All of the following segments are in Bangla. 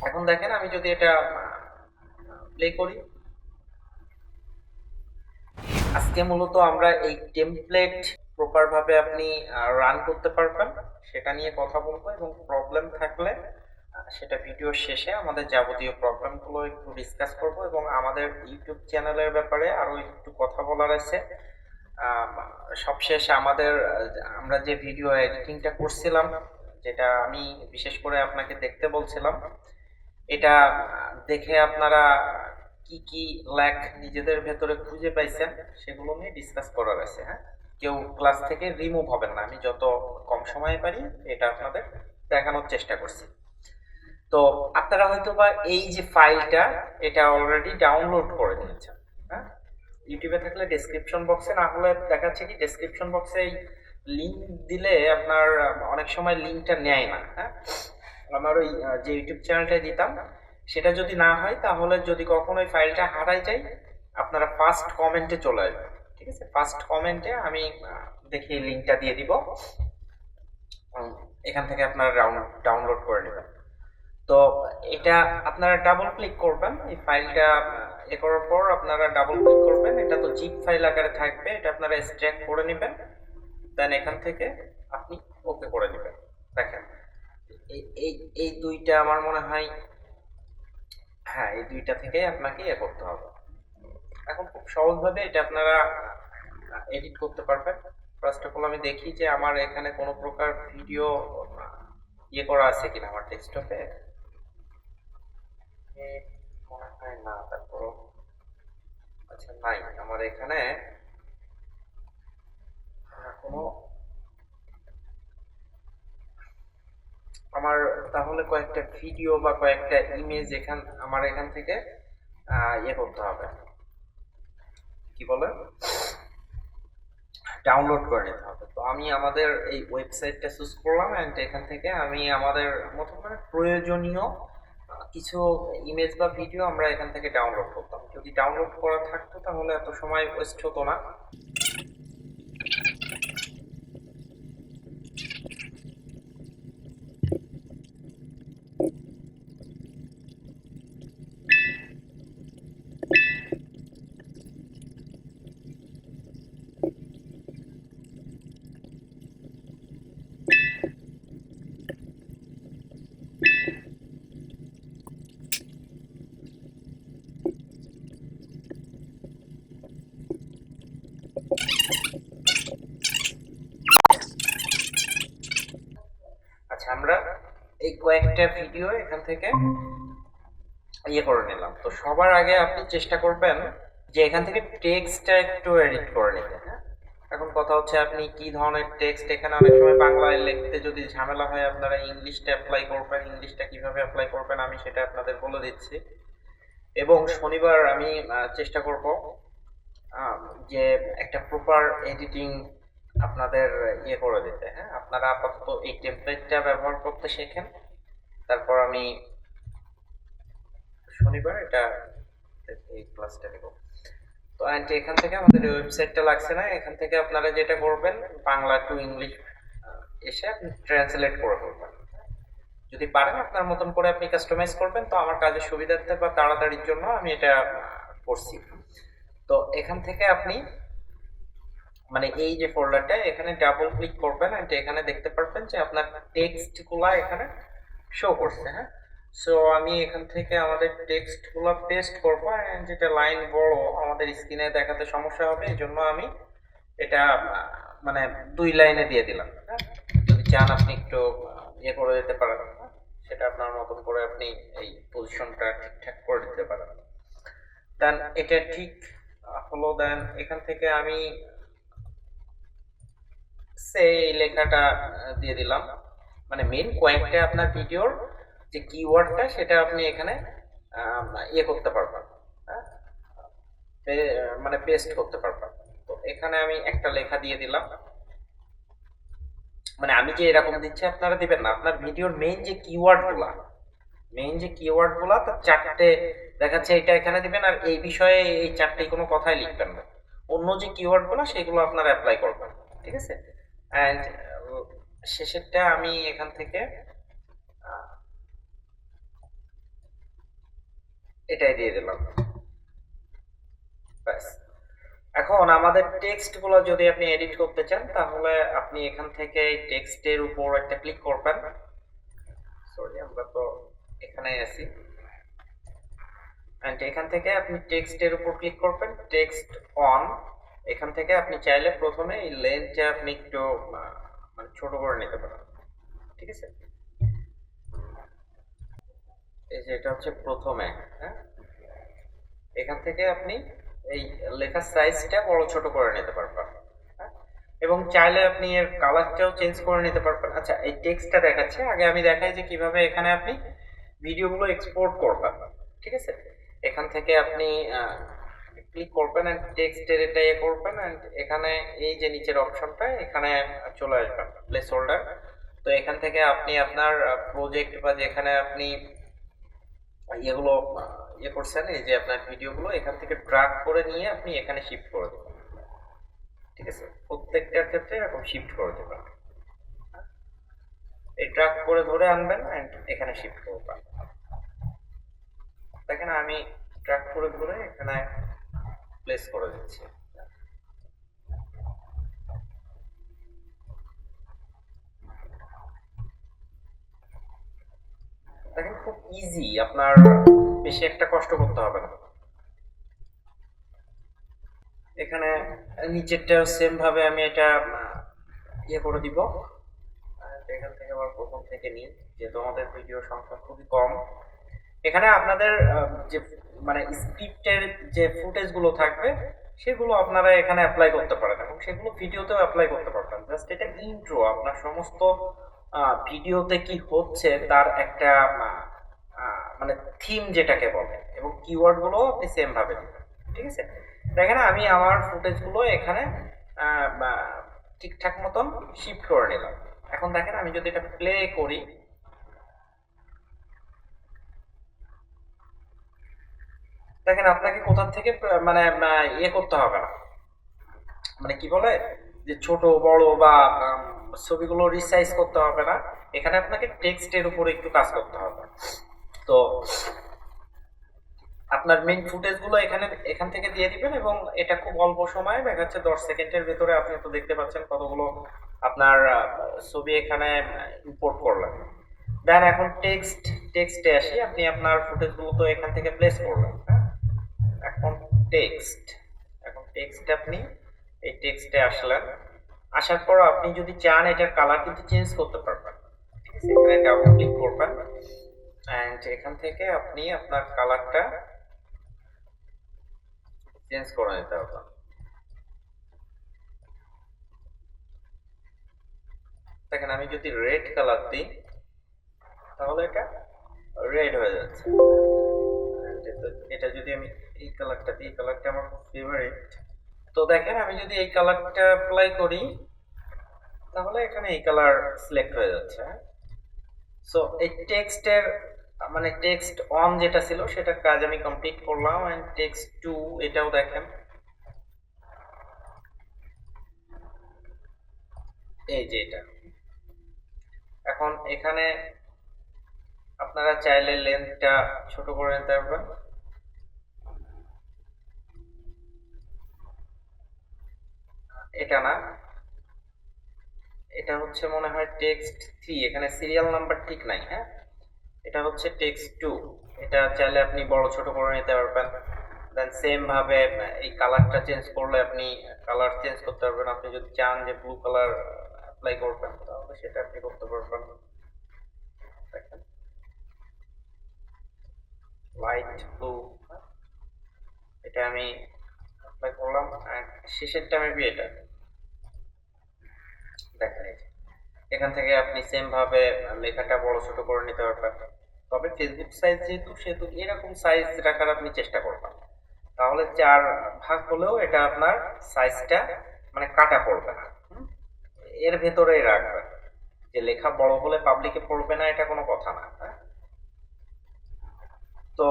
এখন দেখেন আমি যদি এটা প্লে করি, আজকে মূলত আমরা এই টেমপ্লেট প্রপার ভাবে আপনি রান করতে পারবেন সেটা নিয়ে কথা বলবো, এবং প্রবলেম থাকলে সেটা ভিডিও শেষে আমাদের যাবতীয় প্রবলেমগুলো একটু ডিসকাস করব, এবং আমাদের ইউটিউব চ্যানেলের ব্যাপারে আরো একটু কথা বলার আছে। আহ, সবশেষ আমাদের আমরা যে ভিডিও এডিটিংটা করছিলাম, যেটা আমি বিশেষ করে আপনাকে দেখতে বলছিলাম, এটা দেখে আপনারা কি কি ল্যাক নিজেদের ভেতরে খুঁজে পাইছেন সেগুলো নিয়ে ডিসকাস করার আছে। হ্যাঁ, কেউ ক্লাস থেকে রিমুভ হবেন না, আমি যত কম সময়ে পারি এটা আপনাদের দেখানোর চেষ্টা করছি। তো আপনারা হয়তো বা এই যে ফাইলটা এটা অলরেডি ডাউনলোড করে নিয়েছেন। হ্যাঁ, ইউটিউবে থাকলে ডেসক্রিপশন বক্সে, না হলে দেখাচ্ছে কি ডেসক্রিপশন বক্সে লিংক দিলে আপনার অনেক সময় লিংকটা নেয় না। হ্যাঁ, আমার ওই যে ইউটিউব চ্যানেলটা দিতাম সেটা যদি না হয়, তাহলে যদি কখনো ওই ফাইলটা হারাই যায়, আপনারা ফার্স্ট কমেন্টে চলে আসবেন। ঠিক আছে, ফার্স্ট কমেন্টে আমি দেখি লিংকটা দিয়ে দিব, এখান থেকে আপনারা ডাউনলোড করে নেবেন। তো এটা আপনারা ডাবল ক্লিক করবেন, এই ফাইলটা এ করার পর আপনারা ডাবল ক্লিক করবেন, এটা তো জিপ ফাইল আকারে থাকবে, এটা আপনারা এক্সট্রাক্ট করে নেবেন, দেন এখান থেকে আপনি ওকে করে নেবেন। দেখেন এই এই এই দুইটা আমার মনে হয়, হ্যাঁ এই দুইটা থেকে আপনাকে ইয়ে করতে হবে। এখন খুব সহজভাবে এটা আপনারা এডিট করতে পারবেন। ফার্স্ট অফ অল আমি দেখি যে আমার এখানে কোনো প্রকার ভিডিও ইয়ে করা আছে কিনা আমার ডেস্কটপে, মনে হয় না, তারপর আচ্ছা নাই আমার এখানে কোনো, আমার তাহলে কয়েকটা ভিডিও বা কয়েকটা ইমেজ আমার এখান থেকে ইয়ে করতে হবে, কি বলে, ডাউনলোড করে নিতে হবে। তো আমি আমাদের এই ওয়েবসাইটটা চুজ করলাম, এন্ড এখান থেকে আমি আমাদের মতো করে প্রয়োজনীয় কিছু ইমেজ বা ভিডিও আমরা এখান থেকে ডাউনলোড করতাম। যদি ডাউনলোড করা থাকতো তাহলে এত সময় ওয়েস্ট হতো না। আচ্ছা, আমরা এই কয়েকটা ভিডিও এখান থেকে ইয়ে করে নিলাম। তো সবার আগে আপনি চেষ্টা করবেন যে এখান থেকে টেক্সটটা একটু এডিট করে নিতে। হ্যাঁ, এখন কথা হচ্ছে আপনি কি ধরনের টেক্সট, এখানে অনেক সময় বাংলায় লিখতে যদি ঝামেলা হয় আপনারা ইংলিশটা অ্যাপ্লাই করবেন, ইংলিশটা কিভাবে অ্যাপ্লাই করবেন আমি সেটা আপনাদের বলে দিচ্ছি। এবং শনিবার আমি চেষ্টা করব যে একটা প্রপার এডিটিং আপনাদের ইয়ে করে দিতে। হ্যাঁ, আপনারা আপাতত এই টেমপ্লেটটা ব্যবহার করতে শেখেন, তারপর আমি শনিবার এটা এই ক্লাসটা নেব। তো আন্টি এখান থেকে আমাদের ওয়েবসাইটটা লাগছে না, এখান থেকে আপনারা যেটা করবেন বাংলা টু ইংলিশ এসে আপনি ট্রান্সলেট করে ফেলবেন। যদি পারেন আপনার মতন করে আপনি কাস্টমাইজ করবেন, তো আমার কাজের সুবিধার্থে বা তাড়াতাড়ির জন্য আমি এটা করছি। তো এখান থেকে আপনি মানে এই যে ফোল্ডারটা এখানে ডাবল ক্লিক করবেন, এন্ড এখানে দেখতে পারবেন যে আপনার টেক্সটগুলো এখানে শো করছে। হ্যাঁ, সো আমি এখান থেকে আমাদের টেক্সটগুলো পেস্ট করব, এন্ড যেটা লাইন বড় আমাদের স্ক্রিনে দেখাতে সমস্যা হবে, এই জন্য আমি এটা মানে 2 লাইনে দিয়ে দিলাম। হ্যাঁ, যদি চান আপনি একটু ইয়ে করে দিতে পারেন, সেটা আপনার মতন করে আপনি এই পজিশনটা ঠিকঠাক করে দিতে পারেন। দেন এটা ঠিক হলো, দেন এখান থেকে আমি সেই লেখাটা দিয়ে দিলাম। মানে মেন কয়েকটা আপনার ভিডিওর যে কিওয়ার্ডটা সেটা আপনি এখানে ইয়ে করতে পারবেন। হ্যাঁ, মানে পেস্ট করতে পারবেন। তো এখানে আমি একটা লেখা দিয়ে দিলাম, মানে আমি যে এরকম দিচ্ছি আপনারা দিবেন না, আপনার ভিডিওর মেইন যে কিওয়ার্ডগুলা তার 4টে দেখাচ্ছে, এটা এখানে দিবেন, আর এই বিষয়ে এই 4টেই কোনো কথাই লিখবেন না। অন্য যে কিওয়ার্ডগুলো সেগুলো আপনারা অ্যাপ্লাই করবেন। ঠিক আছে, অ্যান্ড শেষেরটা আমি এখান থেকে এটাই দিয়ে দিলাম, ব্যাস। এখন আমাদের টেক্সট গুলো যদি আপনি এডিট করতে চান তাহলে আপনি এখান থেকে টেক্সটের উপর একটা ক্লিক করবেন। সরি, আমরা তো এখানে আছি। এন্ড এখান থেকে আপনি টেক্সটের উপর ক্লিক করবেন, টেক্সট অন। এখান থেকে আপনি চাইলে প্রথমে এই লেন্থটা আপনি একটু মানে ছোট করে নিতে পারেন, ঠিক আছে? এই যে এটা হচ্ছে প্রথমে, হ্যাঁ, এখান থেকে আপনি এই লেখার সাইজটা বড় ছোট করে নিতে পারবেন, হ্যাঁ? এবং চাইলে আপনি এর কালারটাও চেঞ্জ করে নিতে পারবেন। আচ্ছা, এই টেক্সটটা দেখাচ্ছে, আগে আমি দেখাই যে কিভাবে এখানে আপনি ভিডিওগুলো এক্সপোর্ট করবেন, ঠিক আছে? এখান থেকে আপনি ক্লিক করবেন এন্ড টেক্সটের এটা ইয়ে করবেন এন্ড এখানে এই যে নিচের অপশনটা এখানে চলে আসবেন, প্লেস হোল্ডার। তো এখান থেকে আপনি আপনার প্রজেক্ট বা যেখানে আপনি এগুলো ইয়ে করছেন, এই যে আপনার ভিডিওগুলো এখান থেকে ড্রাগ করে নিয়ে আপনি এখানে শিফট করে দেবেন, ঠিক আছে? প্রত্যেকটার ক্ষেত্রে এরকম শিফট করে দেবেন, এই ড্রাগ করে ধরে আনবেন এন্ড এখানে শিফট করবেন। দেখেন আমি ড্রাগ করে ধরে এখানে প্লেস করে দিচ্ছি। দেখেন খুব ইজি, আপনার বেশি একটা কষ্ট করতে হবে না। এখানে নিচেরটা সেম ভাবে আমি এটা ইয়ে করে দিব। এখান থেকে আবার প্রথম থেকে নিই, যেহেতু আমাদের ভিডিও সংখ্যা খুবই কম। এখানে আপনাদের যে মানে স্ক্রিপ্টের যে ফুটেজ গুলো থাকবে সেগুলো আপনারা এখানে অ্যাপ্লাই করতে পারেন এবং সেগুলো ভিডিওতেও অ্যাপ্লাই করতে পারবেন। জাস্ট এটা ইন্ট্রো, আপনার সমস্ত ভিডিওতে কি হচ্ছে তার একটা মানে থিম যেটাকে বলে, এবং কিওয়ার্ড গুলো আপনি সেম ভাবে দিবেন, ঠিক আছে? দেখেন আমি আমার ফুটেজ গুলো এখানে ঠিকঠাক মতন শিফট করে নিলাম। এখন দেখেন আমি যদি এটা প্লে করি, দেখেন আপনাকে কোথা থেকে মানে ইয়ে করতে হবে না, মানে কি বলে যে ছোট বড় বা ছবিগুলো রিসাইজ করতে হবে না। এখানে আপনাকে টেক্সটের উপরে একটু কাজ করতে হবে। তো আপনার মেইন ফুটেজ গুলো এখানে এখান থেকে দিয়ে দিবেন এবং এটা খুব অল্প সময়ে, দেখা যাচ্ছে 10 সেকেন্ডের ভেতরে আপনি তো দেখতে পাচ্ছেন কতগুলো আপনার ছবি এখানে ইম্পোর্ট করলেন। দেন এখন টেক্সটে আসি, আপনি আপনার ফুটেজ গুলো তো এখান থেকে প্লেস করলেন, হ্যাঁ? এখন টেক্সট, এখন টেক্সট আপনি এই টেক্সটে আসলেন, আসার পর আপনি যদি চান এটার কালার কিন্তু চেঞ্জ করতে পারবেন, ঠিক আছে? এখানে ডাবল ক্লিক করবেন এন্ড এখান থেকে আপনি আপনার কালারটা চেঞ্জ করে নিতে হবে। দেখেন আমি যদি রেড কালার দিই তাহলে এটা রেড হয়ে যাচ্ছে। এটা যদি আমি এই কালারটা দিই, কালারটা আমার ফেভারিট, তো দেখেন আমি যদি এই কালারটা অ্যাপ্লাই করি তাহলে এখানে এই কালার সিলেক্ট হয়ে যাচ্ছে। সো এই টেক্সটের মানে টেক্সট অন যেটা ছিল সেটার কাজ আমি কমপ্লিট করলাম এন্ড টেক্সট টু এটাও দেখেন এই যে এটা। এখন এখানে আপনারা চাইলে লেন্থটা ছোট করে নিতে পারবেন, এটা না, এটা হচ্ছে মনে হয় টেক্সট থ্রি, এখানে সিরিয়াল নাম্বার ঠিক নাই, হ্যাঁ? এটা হচ্ছে টেক্সট টু, এটা চাইলে আপনি বড় ছোট করে নিতে পারবেন। দেন সেম ভাবে এই কালারটা চেঞ্জ করলে আপনি কালার চেঞ্জ করতে পারবেন। আপনি যদি চান যে ব্লু কালার অ্যাপ্লাই করবেন তাহলে সেটা আপনি করতে পারবেন। দেখেন লাইট ব্লু, এটা আমি অ্যাপ্লাই করলাম আর শেষেরটা মেবি এটা। দেখেন এই যে, এখান থেকে আপনি সেম ভাবে লেখাটা বড় ছোট করে নিতে পারবেন। তবে ফেসবুক সাইজ যেহেতু, সেহেতু এরকম সাইজ রাখার আপনি চেষ্টা করবেন, তাহলে 4 ভাগ হলেও এটা আপনার সাইজটা মানে কাটা পড়বে না। এর ভেতরেই রাখবেন, যে লেখা বড় হলে পাবলিকে পড়বে না এটা কোনো কথা না, হ্যাঁ? তো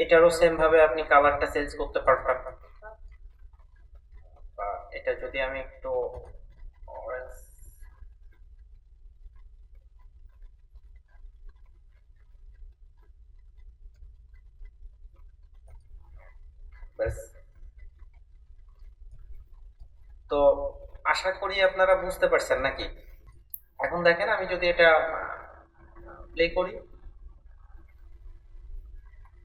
এটারও সেম ভাবে আপনি কালারটা চেঞ্জ করতে পারবেন। বা এটা যদি আমি একটু অরেঞ্জ, ব্যাস। তো আশা করি আপনারা বুঝতে পারছেন নাকি? এখন দেখেন আমি যদি এটা প্লে করি